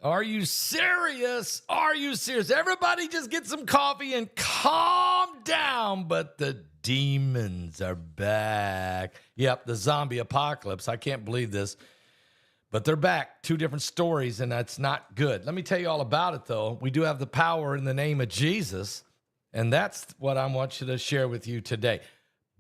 Are you serious? Are you serious? Everybody just get some coffee and calm down, but the demons are back. Yep, the zombie apocalypse. I can't believe this, but they're back. Two different stories, and that's not good. Let me tell you all about it, though. We do have the power in the name of Jesus, and that's what I want you to share with you today.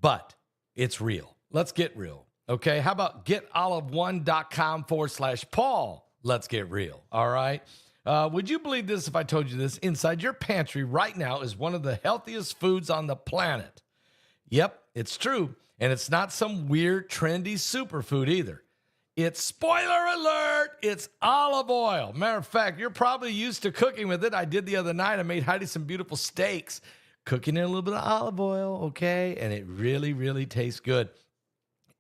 But it's real. Let's get real, okay? How about getolive1.com/Paul? Let's get real, all right? Would you believe this if I told you this? Inside your pantry right now is one of the healthiest foods on the planet. Yep, it's true. And it's not some weird, trendy superfood either. It's, spoiler alert, it's olive oil. Matter of fact, you're probably used to cooking with it. I did the other night. I made Heidi some beautiful steaks, cooking in a little bit of olive oil, okay? And it really, really tastes good.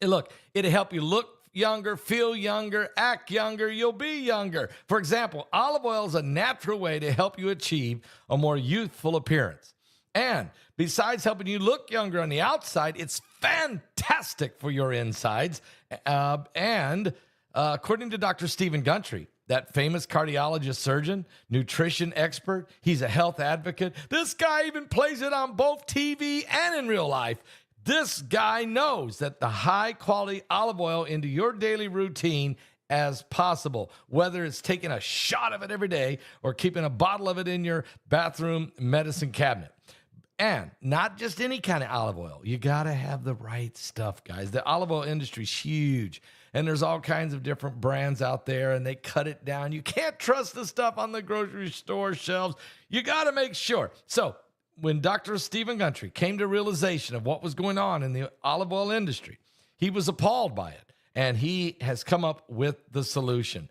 And look, it'll help you look younger, feel younger, act younger, you'll be younger. For example, olive oil is a natural way to help you achieve a more youthful appearance. And besides helping you look younger on the outside, it's fantastic for your insides. And according to Dr. Stephen Gundry, that famous cardiologist surgeon, nutrition expert, he's a health advocate. This guy even plays it on both TV and in real life. This guy knows that the high-quality olive oil into your daily routine as possible, whether it's taking a shot of it every day or keeping a bottle of it in your bathroom medicine cabinet. And not just any kind of olive oil. You got to have the right stuff, guys. The olive oil industry is huge, and there's all kinds of different brands out there, and they cut it down. You can't trust the stuff on the grocery store shelves. You got to make sure. So when Dr. Stephen Gundry came to realization of what was going on in the olive oil industry, he was appalled by it, and he has come up with the solution.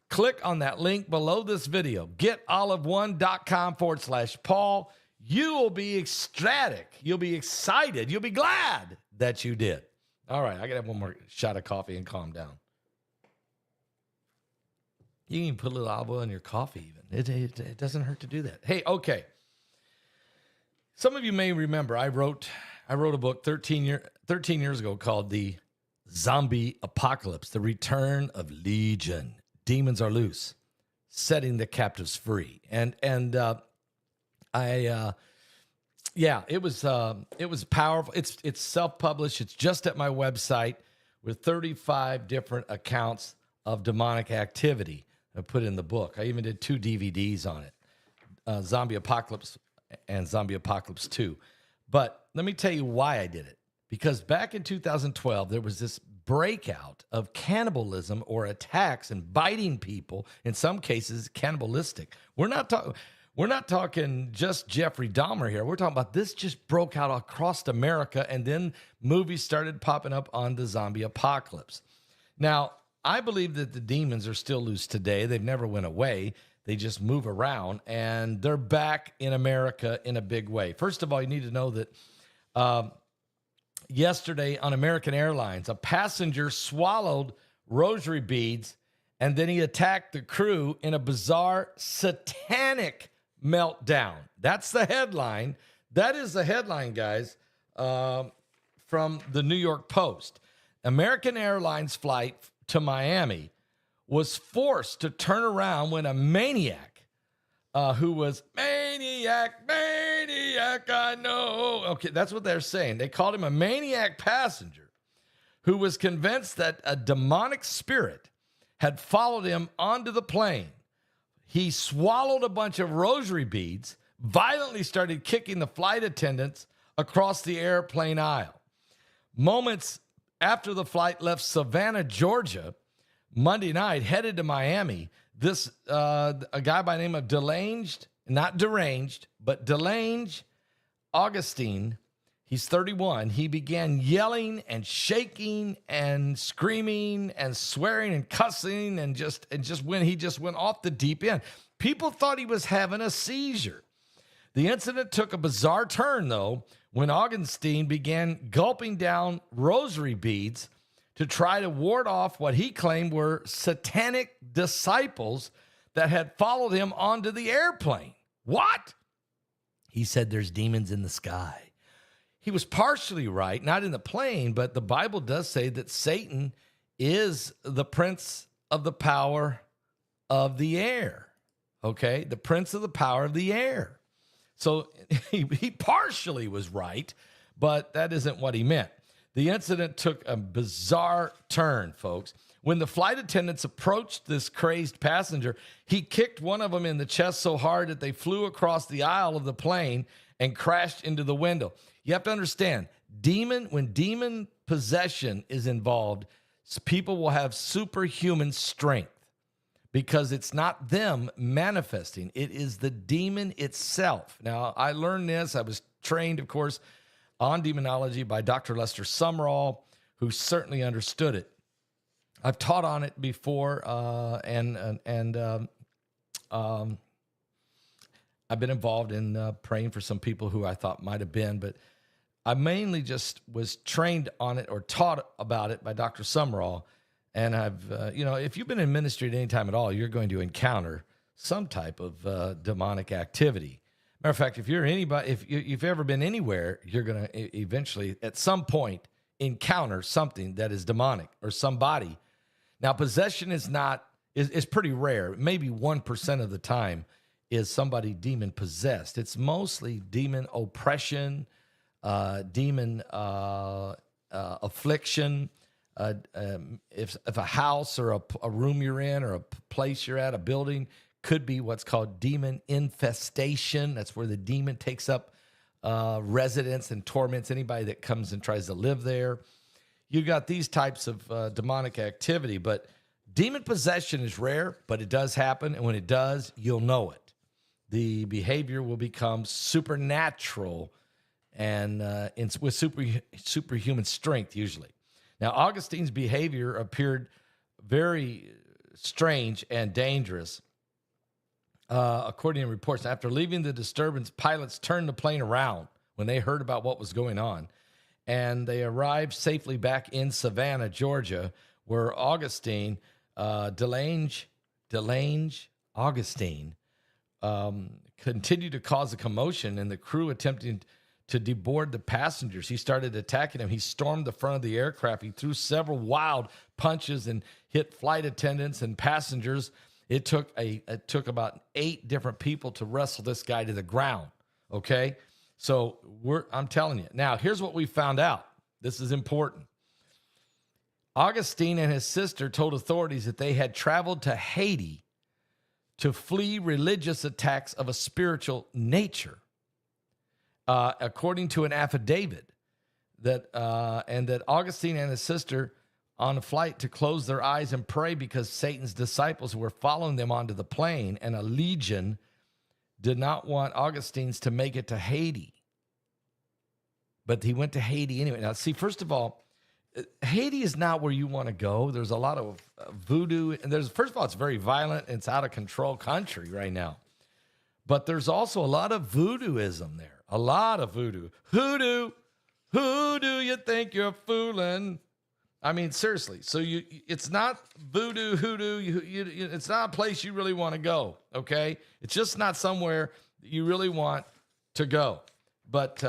Click on that link below this video, getolive1.com/Paul. You will be ecstatic. You'll be excited. You'll be glad that you did. All right, I got to have one more shot of coffee and calm down. You can even put a little olive oil in your coffee even. It doesn't hurt to do that. Hey, okay. Some of you may remember I wrote a book 13 years ago called The Zombie Apocalypse, The Return of Legion. Demons are loose, setting the captives free. And it was powerful. It's self-published. It's just at my website with 35 different accounts of demonic activity I put in the book. I even did 2 DVDs on it, Zombie Apocalypse and Zombie Apocalypse 2. But let me tell you why I did it. Because back in 2012, there was this breakout of cannibalism or attacks and biting people, in some cases cannibalistic. We're not talking just Jeffrey Dahmer here. We're talking about this just broke out across America, and then movies started popping up on the zombie apocalypse. Now, I believe that the demons are still loose today. They've never went away. They just move around, and they're back in America in a big way. First of all, you need to know that yesterday on American Airlines, a passenger swallowed rosary beads, and then he attacked the crew in a bizarre satanic meltdown. That's the headline. That is the headline, guys, from the New York Post. American Airlines flight to Miami was forced to turn around when a maniac who was maniac, I know. Okay, that's what they're saying. They called him a maniac passenger who was convinced that a demonic spirit had followed him onto the plane. He swallowed a bunch of rosary beads, violently started kicking the flight attendants across the airplane aisle. Moments after the flight left Savannah, Georgia, Monday night, headed to Miami, this a guy by the name of Delanged Augustine, he's 31. He began yelling and shaking and screaming and swearing and cussing and just went off the deep end. People thought he was having a seizure. The incident took a bizarre turn, though, when Augustine began gulping down rosary beads to try to ward off what he claimed were satanic disciples that had followed him onto the airplane. What? He said there's demons in the sky. He was partially right, not in the plane, but the Bible does say that Satan is the prince of the power of the air. Okay, the prince of the power of the air. So he partially was right, but that isn't what he meant. The incident took a bizarre turn, folks. When the flight attendants approached this crazed passenger, he kicked one of them in the chest so hard that they flew across the aisle of the plane and crashed into the window. You have to understand, when demon possession is involved, people will have superhuman strength. Because it's not them manifesting. It is the demon itself. Now, I learned this. I was trained, of course, on demonology by Dr. Lester Sumrall, who certainly understood it. I've taught on it before, and I've been involved in praying for some people who I thought might have been, but I mainly just was trained on it or taught about it by Dr. Sumrall. And I've, if you've been in ministry at any time at all, you're going to encounter some type of demonic activity. Matter of fact, if you're anybody, if you've ever been anywhere, you're going to eventually, at some point, encounter something that is demonic or somebody. Now, possession is pretty rare. Maybe 1% of the time is somebody demon possessed. It's mostly demon oppression, demon affliction. If a house or a room you're in or a place you're at, a building, could be what's called demon infestation. That's where the demon takes up residence and torments anybody that comes and tries to live there. You got these types of demonic activity, but demon possession is rare, but it does happen. And when it does, you'll know it. The behavior will become supernatural and with superhuman strength usually. Now, Augustine's behavior appeared very strange and dangerous. According to reports, after leaving the disturbance, pilots turned the plane around when they heard about what was going on. And they arrived safely back in Savannah, Georgia, where Augustine, Delange Augustine, continued to cause a commotion, and the crew attempted to deboard the passengers. He started attacking them. He stormed the front of the aircraft. He threw several wild punches and hit flight attendants and passengers. It took about 8 different people to wrestle this guy to the ground. Okay, so I'm telling you. Now, here's what we found out. This is important. Augustine and his sister told authorities that they had traveled to Haiti to flee religious attacks of a spiritual nature. According to an affidavit that Augustine and his sister on a flight to close their eyes and pray because Satan's disciples were following them onto the plane, and a legion did not want Augustine's to make it to Haiti. But he went to Haiti anyway. Now, see, first of all, Haiti is not where you want to go. There's a lot of voodoo, and first of all, it's very violent. And it's out of control country right now. But there's also a lot of voodooism there. A lot of voodoo. Hoodoo. Who do you think you're fooling? I mean, seriously. So it's not voodoo, hoodoo. It's not a place you really want to go, okay? It's just not somewhere you really want to go. But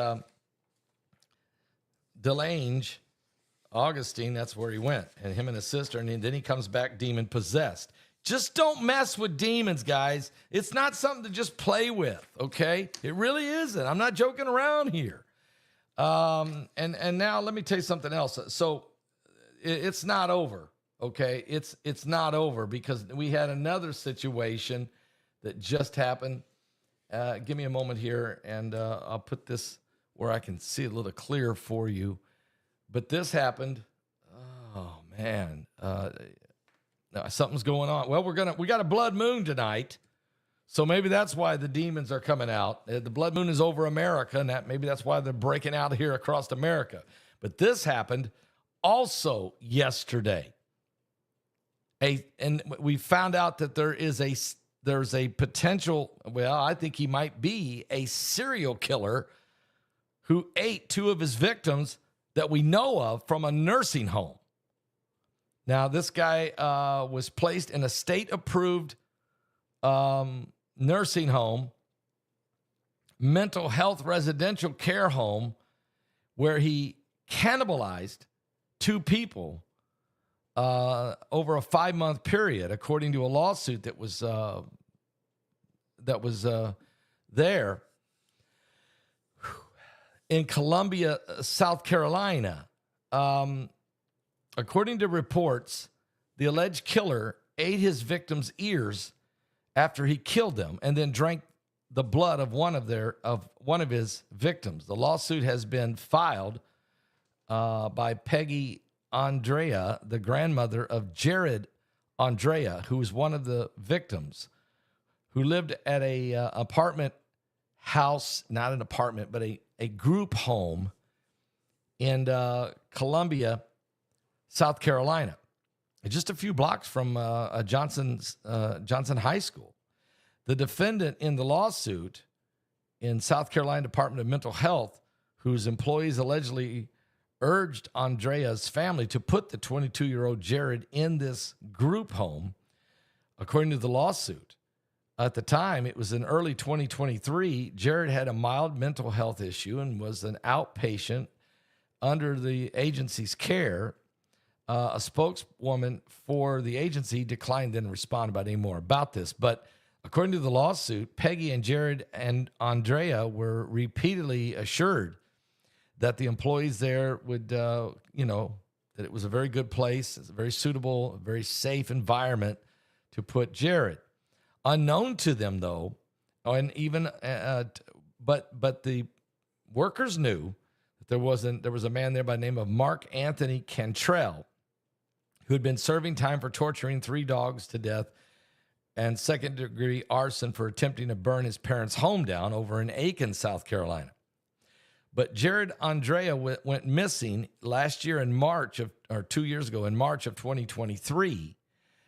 Delange, Augustine, that's where he went. And him and his sister. And then he comes back demon-possessed. Just don't mess with demons, guys. It's not something to just play with, okay? It really isn't. I'm not joking around here. And now let me tell you something else. So it's not over, okay? It's not over because we had another situation that just happened. Give me a moment here, and I'll put this where I can see it a little clearer for you. But this happened. Oh, man. Something's going on. Well, we got a blood moon tonight, so maybe that's why the demons are coming out. The blood moon is over America, and maybe that's why they're breaking out here across America. But this happened also yesterday. And we found out that there's a potential. Well, I think he might be a serial killer who ate 2 of his victims that we know of from a nursing home. Now, this guy was placed in a state-approved nursing home, mental health residential care home, where he cannibalized 2 people over a 5-month period, according to a lawsuit that was there in Columbia, South Carolina. According to reports, the alleged killer ate his victim's ears after he killed them and then drank the blood of one of his victims. The lawsuit has been filed by Peggy Andrea, the grandmother of Jared Andrea, who was one of the victims, who lived at a apartment house, not an apartment, but a group home in Columbia, South Carolina, just a few blocks from Johnson High School. The defendant in the lawsuit in South Carolina Department of Mental Health, whose employees allegedly urged Andrea's family to put the 22-year-old Jared in this group home, according to the lawsuit. At the time, it was in early 2023, Jared had a mild mental health issue and was an outpatient under the agency's care. A spokeswoman for the agency declined to respond about any more about this. But according to the lawsuit, Peggy and Jared and Andrea were repeatedly assured that the employees there would, that it was a very good place, it's a very suitable, very safe environment to put Jared. Unknown to them, though, and even, but the workers knew that there was a man there by the name of Mark Anthony Cantrell, who had been serving time for torturing 3 dogs to death and second-degree arson for attempting to burn his parents' home down over in Aiken, South Carolina. But Jared Andrea went missing last year in March 2 years ago, in March of 2023.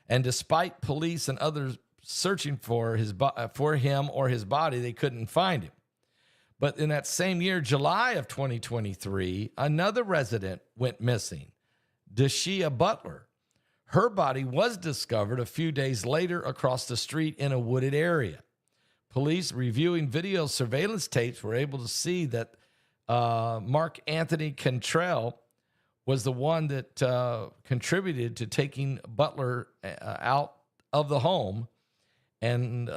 And despite police and others searching for him or his body, they couldn't find him. But in that same year, July of 2023, another resident went missing, Deshia Butler. Her body was discovered a few days later across the street in a wooded area. Police reviewing video surveillance tapes were able to see that Mark Anthony Cantrell was the one that contributed to taking Butler out of the home and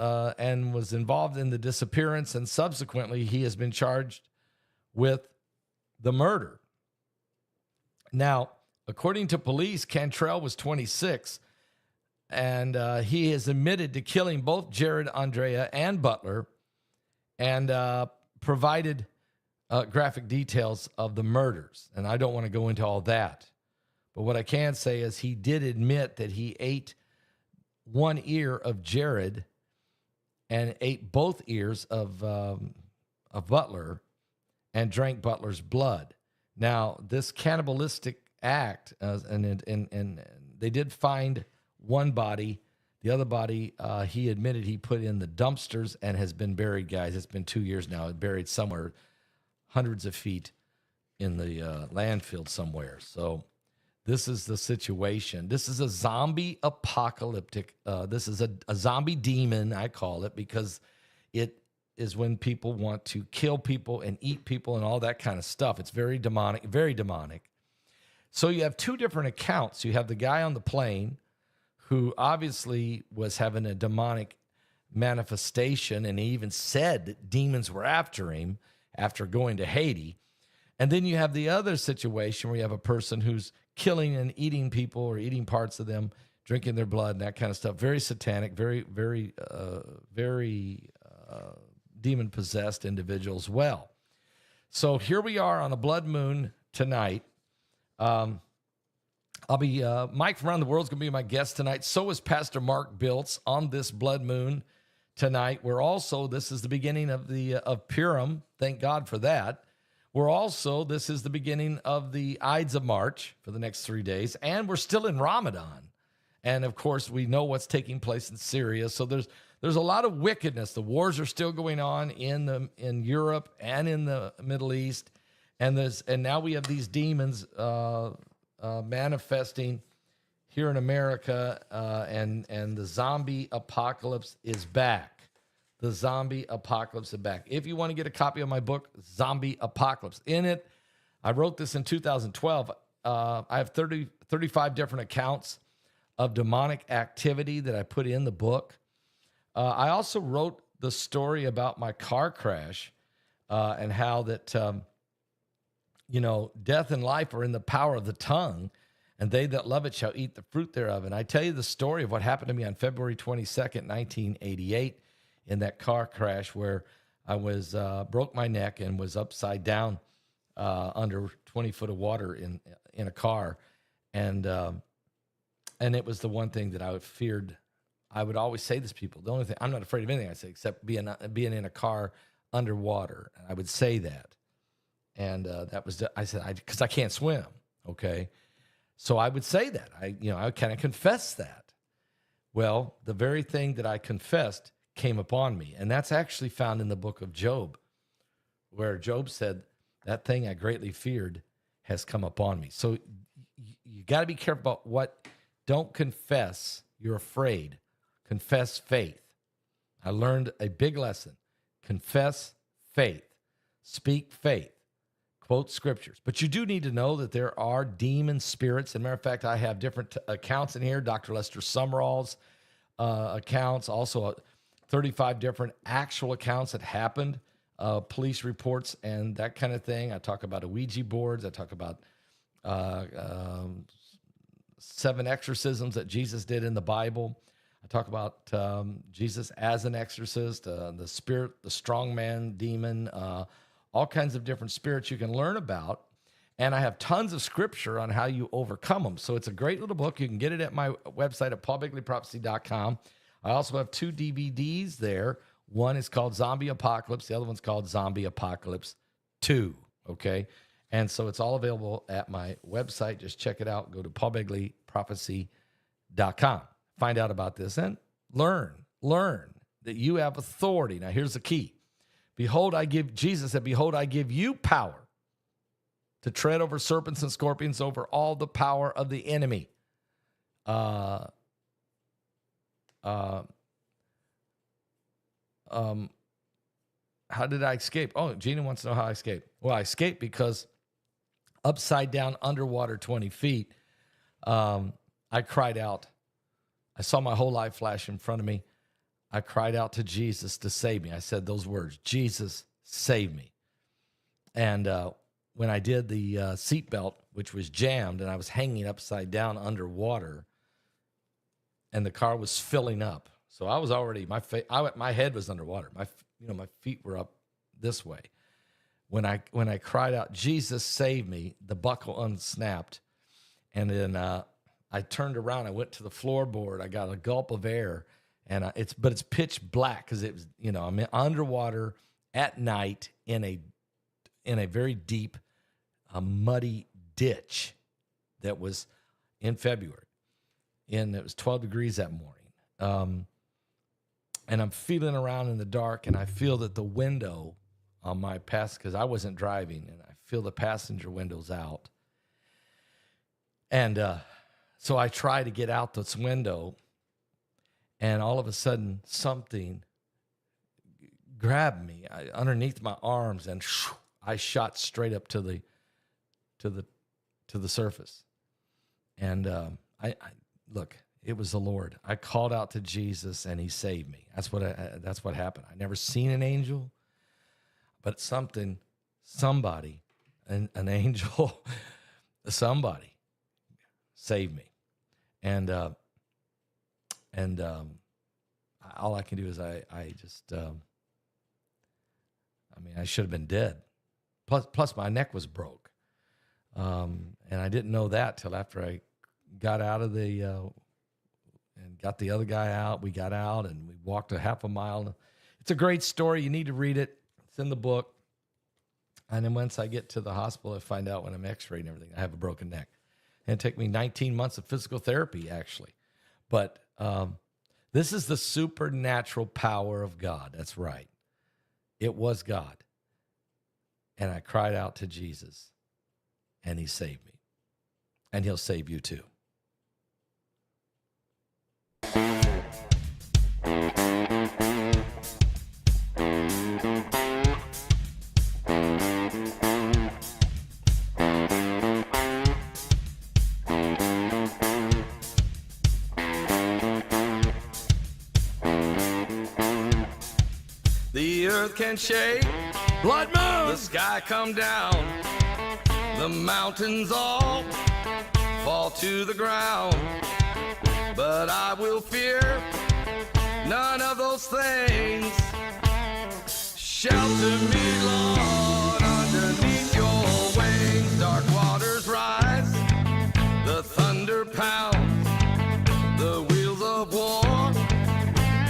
was involved in the disappearance, and subsequently he has been charged with the murder. Now, according to police, Cantrell was 26, and he has admitted to killing both Jared Andrea and Butler, and provided graphic details of the murders. And I don't want to go into all that. But what I can say is he did admit that he ate one ear of Jared and ate both ears of Butler and drank Butler's blood. Now, this cannibalistic act, and they did find one body. The other body, he admitted he put in the dumpsters and has been buried, guys. It's been 2 years now. Buried somewhere hundreds of feet in the landfill somewhere. So this is the situation. This is a zombie apocalyptic. This is a zombie demon, I call it, because it is when people want to kill people and eat people and all that kind of stuff. It's very demonic, very demonic. So you have 2 different accounts. You have the guy on the plane who obviously was having a demonic manifestation, and he even said that demons were after him after going to Haiti. And then you have the other situation where you have a person who's killing and eating people or eating parts of them, drinking their blood and that kind of stuff. Very satanic, very demon-possessed individual as well. So here we are on a blood moon tonight. I'll be Mike from Around the World is going to be my guest tonight. So is Pastor Mark Biltz on this blood moon tonight. We're also, this is the beginning of Purim. Thank God for that. This is the beginning of the Ides of March for the next 3 days, and we're still in Ramadan. And of course, we know what's taking place in Syria. So there's a lot of wickedness. The wars are still going on in Europe and in the Middle East, and now we have these demons manifesting here in America, and the zombie apocalypse is back. The zombie apocalypse is back. If you want to get a copy of my book, Zombie Apocalypse, in it, I wrote this in 2012. I have 35 different accounts of demonic activity that I put in the book. I also wrote the story about my car crash and how that, death and life are in the power of the tongue, and they that love it shall eat the fruit thereof. And I tell you the story of what happened to me on February 22nd, 1988, in that car crash where I was broke my neck and was upside down under 20 foot of water in a car. And it was the one thing that I feared. I would always say this to people. The only thing, I'm not afraid of anything I say except being in a car underwater. And I would say that. And I said, because I can't swim. Okay. So I would say that. I kind of confess that. Well, the very thing that I confessed came upon me. And that's actually found in the book of Job, where Job said, that thing I greatly feared has come upon me. So you got to be careful about what. Don't confess you're afraid. Confess faith. I learned a big lesson. Confess faith. Speak faith. Quote scriptures. But you do need to know that there are demon spirits. As a matter of fact, I have different accounts in here. Dr. Lester Sumrall's accounts. Also 35 different actual accounts that happened. Police reports and that kind of thing. I talk about Ouija boards. I talk about 7 exorcisms that Jesus did in the Bible. I talk about Jesus as an exorcist, the spirit, the strong man, demon, all kinds of different spirits you can learn about. And I have tons of scripture on how you overcome them. So it's a great little book. You can get it at my website at paulbegleyprophecy.com. I also have 2 DVDs there. One is called Zombie Apocalypse. The other one's called Zombie Apocalypse 2, okay? And so it's all available at my website. Just check it out. Go to paulbegleyprophecy.com. Find out about this and learn that you have authority. Now, here's the key. Jesus said, behold, I give you power to tread over serpents and scorpions, over all the power of the enemy. How did I escape? Oh, Gina wants to know how I escaped. Well, I escaped because upside down, underwater, 20 feet, I cried out. I saw my whole life flash in front of me. I cried out to Jesus to save me. I said those words, Jesus, save me. And when I did the seatbelt, which was jammed, and I was hanging upside down underwater, and the car was filling up. So I was already, my head was underwater. My feet were up this way. When I cried out, Jesus, save me, the buckle unsnapped. And then I turned around. I went to the floorboard. I got a gulp of air. And it's pitch black because it was, I'm underwater at night in a very deep, muddy ditch that was in February. And it was 12 degrees that morning. And I'm feeling around in the dark, and I feel that the window on my because I wasn't driving, and I feel the passenger windows out. And so I try to get out this window, and all of a sudden something grabbed me underneath my arms, and I shot straight up to the surface. And I look, it was the Lord. I called out to Jesus, and He saved me. That's what happened. I never seen an angel, but somebody, an angel, somebody saved me. And all I can do is I should have been dead. Plus my neck was broke. And I didn't know that till after I got out of and got the other guy out. We got out and we walked a half a mile. It's a great story. You need to read it. It's in the book. And then once I get to the hospital, I find out when I'm x-rayed and everything, I have a broken neck. And it took me 19 months of physical therapy, actually. But this is the supernatural power of God. That's right. It was God. And I cried out to Jesus, and He saved me. And He'll save you too. earth can shake. Blood moon. The sky come down. The mountains all fall to the ground. But I will fear none of those things. Shelter me, Lord, underneath your wings. Dark waters rise, the thunder pounds, the wheels of war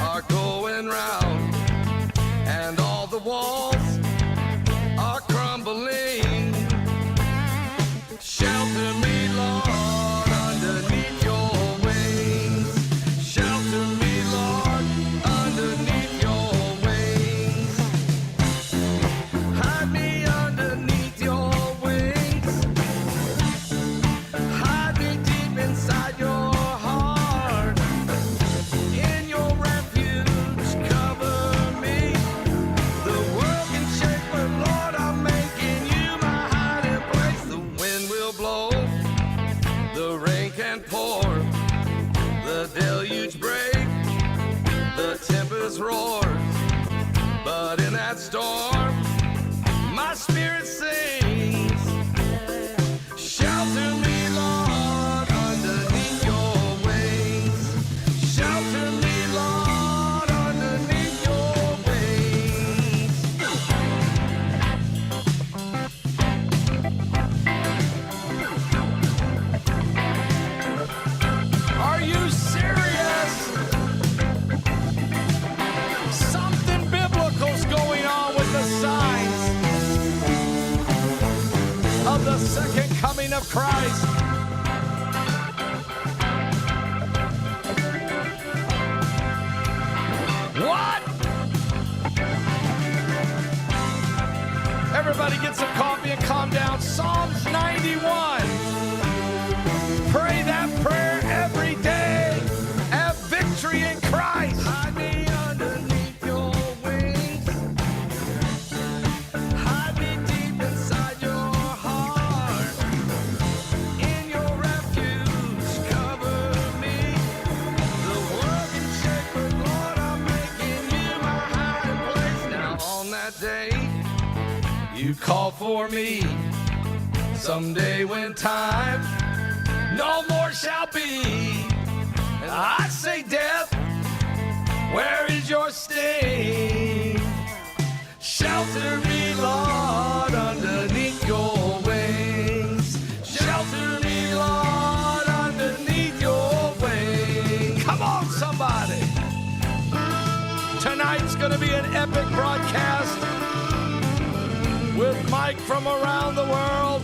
are going round, and all the walls are crumbling. Shelter me, Lord, underneath your wings. Shelter me, Lord, underneath your wings. Hide me underneath your wings. Hide me deep inside your heart. In your refuge, cover me. The world can shake, but Lord, I'm making you my hiding place. The wind will blow, the rain can pour, the deluge break, the tempest roars. But in that storm, my spirit sings. Shelter me, Lord, underneath your wings. Shelter me, Lord, underneath your wings. Are you serious? Something biblical's going on with the signs of the second coming of Christ. What? Everybody get some coffee and calm down. Psalms 91. Pray that prayer every day. Have victory in Christ. Hide me underneath your wings. Hide me deep inside your heart. In your refuge, cover me. The world can shake, but Lord, I'm making you my hiding place. Now on that day, you call for me. Someday when time no more shall be, and I say, death, where is your sting? Shelter me, Lord, underneath your wings. Shelter me, Lord, underneath your wings. Come on, somebody. Tonight's going to be an epic broadcast with Mike from around the world.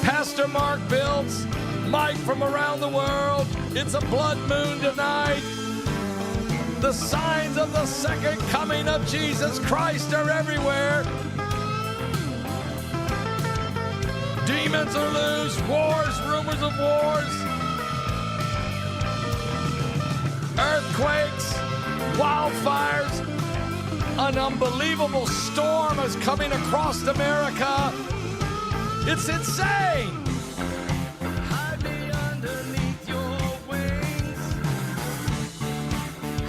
Pastor Mark builds Mike from around the world. It's a blood moon tonight. The signs of the second coming of Jesus Christ are everywhere. Demons are loose, wars, rumors of wars, earthquakes, wildfires. An unbelievable storm is coming across America. It's insane. Hide me underneath your wings.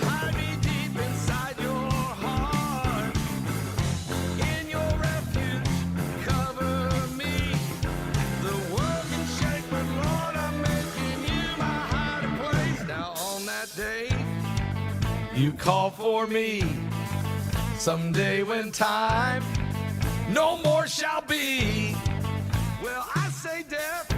Hide me deep inside your heart. In your refuge, cover me. The world can shake, but Lord, I'm making you my hiding place. Now on that day, you call for me. Someday when time no more shall be. Well, I say, death,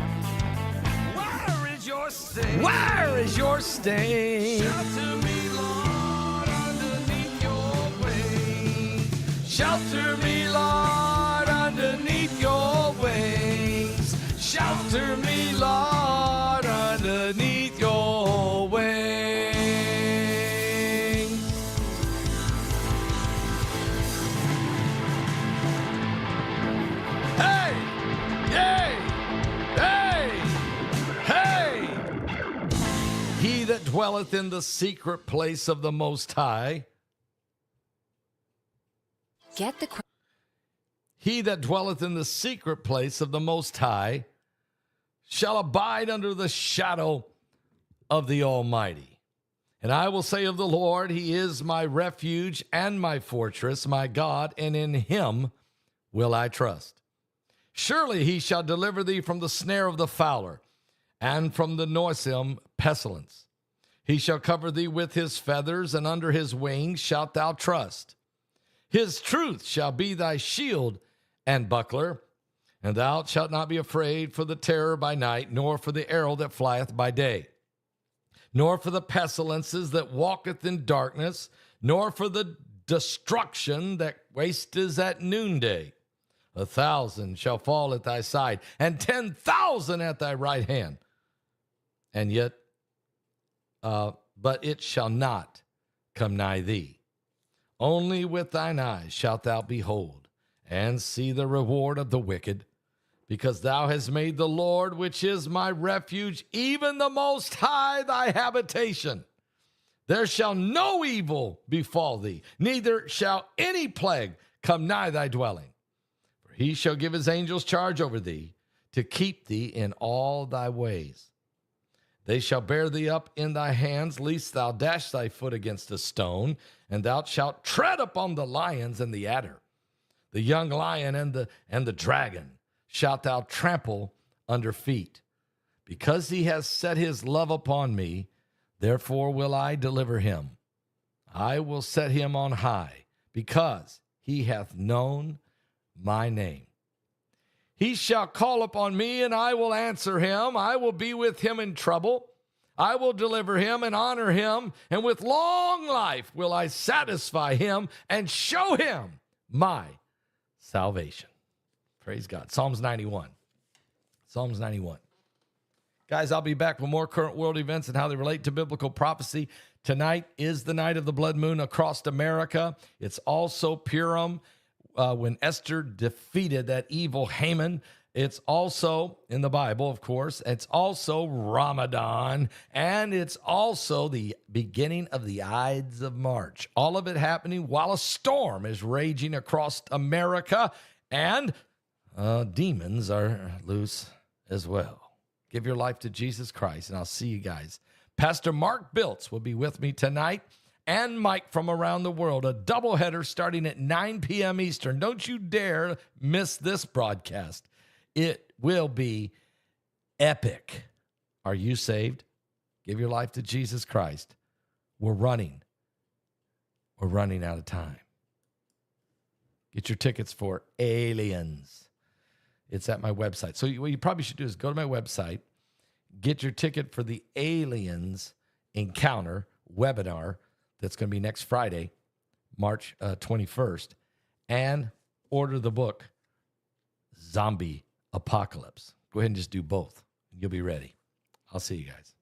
where is your sting? Where is your sting? Shelter me, Lord, underneath your wings. Shelter me, Lord, underneath your wings. Shelter me, Lord, underneath your wings. Hey! Hey! Hey! Hey! He that dwelleth in the secret place of the Most High. He that dwelleth in the secret place of the Most High shall abide under the shadow of the Almighty. And I will say of the Lord, he is my refuge and my fortress, my God, and in him will I trust. Surely he shall deliver thee from the snare of the fowler and from the noisome pestilence. He shall cover thee with his feathers, and under his wings shalt thou trust. His truth shall be thy shield and buckler, and thou shalt not be afraid for the terror by night, nor for the arrow that flieth by day, nor for the pestilences that walketh in darkness, nor for the destruction that wasteth at noonday. 1,000 shall fall at thy side, and 10,000 at thy right hand, and yet, but it shall not come nigh thee. Only with thine eyes shalt thou behold, and see the reward of the wicked, because thou hast made the Lord, which is my refuge, even the Most High, thy habitation. There shall no evil befall thee, neither shall any plague come nigh thy dwelling. For he shall give his angels charge over thee, to keep thee in all thy ways. They shall bear thee up in thy hands, lest thou dash thy foot against a stone, and thou shalt tread upon the lions and the adder, the young lion and the dragon shalt thou trample under feet. Because he has set his love upon me, therefore will I deliver him. I will set him on high, because he hath known my name. He shall call upon me, and I will answer him. I will be with him in trouble. I will deliver him and honor him, and with long life will I satisfy him and show him my salvation. Praise God. Psalms 91. Psalms 91. Guys, I'll be back with more current world events and how they relate to biblical prophecy. Tonight is the night of the blood moon across America. It's also Purim, when Esther defeated that evil Haman. It's also in the Bible, of course. It's also Ramadan, and it's also the beginning of the Ides of March. All of it happening while a storm is raging across America, and demons are loose as well. Give your life to Jesus Christ, and I'll see you guys. Pastor Mark Biltz will be with me tonight, and Mike from around the world. A doubleheader starting at 9 p.m. Eastern. Don't you dare miss this broadcast. It will be epic. Are you saved? Give your life to Jesus Christ. We're running out of time. Get your tickets for Aliens. It's at my website. So what you probably should do is go to my website, get your ticket for the Aliens Encounter webinar that's going to be next Friday, March 21st, and order the book, Zombie Apocalypse. Go ahead and just do both. You'll be ready. I'll see you guys.